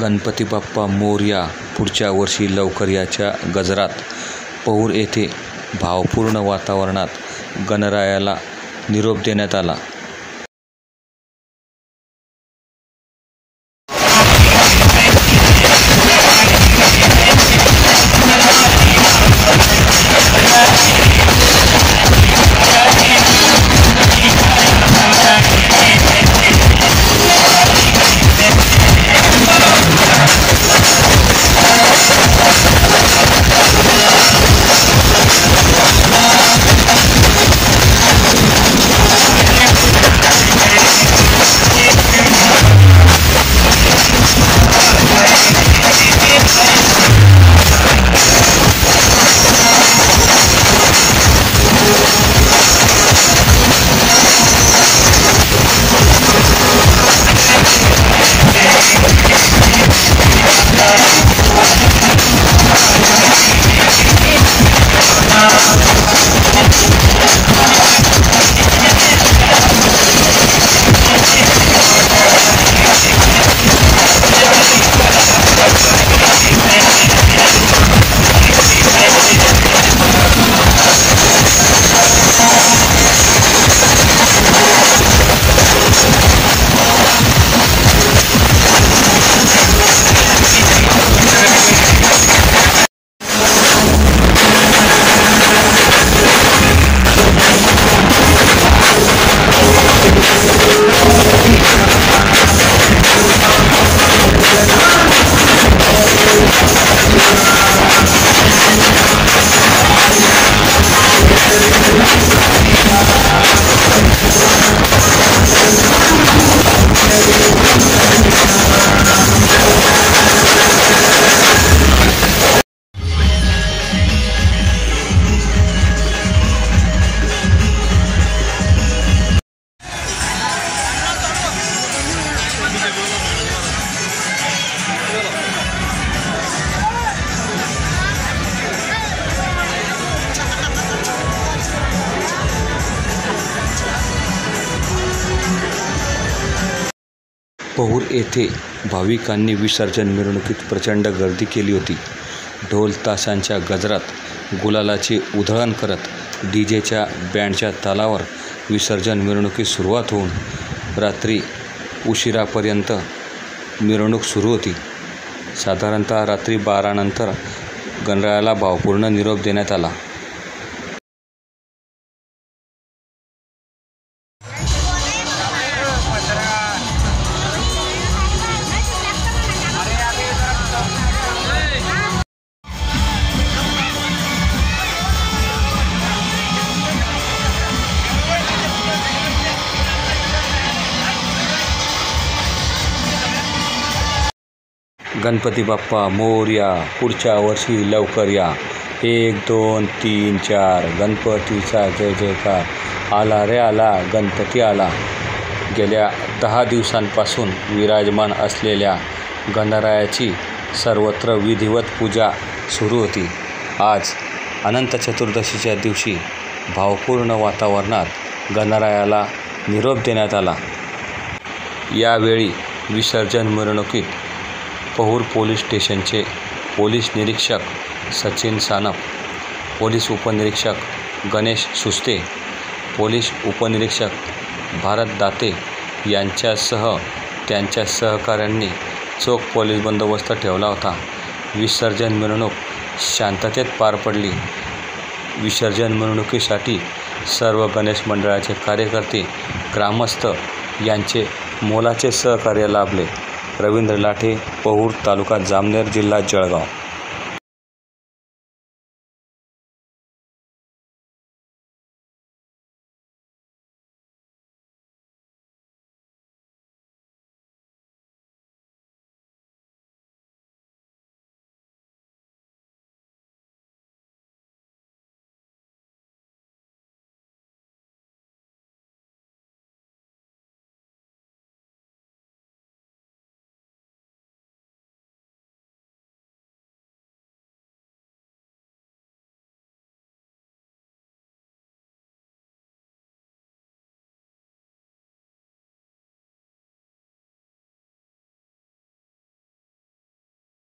गणपती बाप्पा मोरया, पुढच्या वर्षी लवकर याच्या गजरात पौर येथे भावपूर्ण वातावरणात गणरायाला निरोप देण्यात आला. पौर येथे भाविकांनी विसर्जन मिरवणुकीत प्रचंड गर्दी केली होती. ढोल ताशांच्या गजरात गुलालाची उधळण करत डीजेच्या बँडच्या तालावर विसर्जन मिरवणुकीस सुरुवात होऊन रात्री उशिरापर्यंत मिरवणूक सुरू होती. साधारणतः रात्री 12 नंतर गणरायाला भावपूर्ण निरोप देण्यात आला. गणपती बाप्पा मोरया, पुढच्या वर्षी लवकर या. 1 2 3 4 गणपतीचा जय जयकार. आला रे आला, गणपती आला. गेल्या 10 दिवसांपासून विराजमान असलेल्या गणरायाची सर्वत्र विधिवत पूजा सुरू होती. आज अनंत चतुर्दशीच्या दिवशी भावपूर्ण वातावरणात गणरायाला निरोप देण्यात आला. यावेळी विसर्जन मिरवणुकीत पौर पोलीस स्टेशनचे पोलीस निरीक्षक सचिन सानप, पोलीस उपनिरीक्षक गणेश सुस्ते, पोलीस उपनिरीक्षक भारत दाते यांच्यासह त्यांच्या सहकाऱ्यांनी चोख पोलीस बंदोबस्त ठेवला होता. विसर्जन मिरवणूक शांततेत पार पडली. विसर्जन मिरवणुकीसाठी सर्व गणेश मंडळाचे कार्यकर्ते, ग्रामस्थ यांचे मोलाचे सहकार्य लाभले. रवींद्र लाठे, पौर, तालुका जामनेर, जिल्हा जळगाव.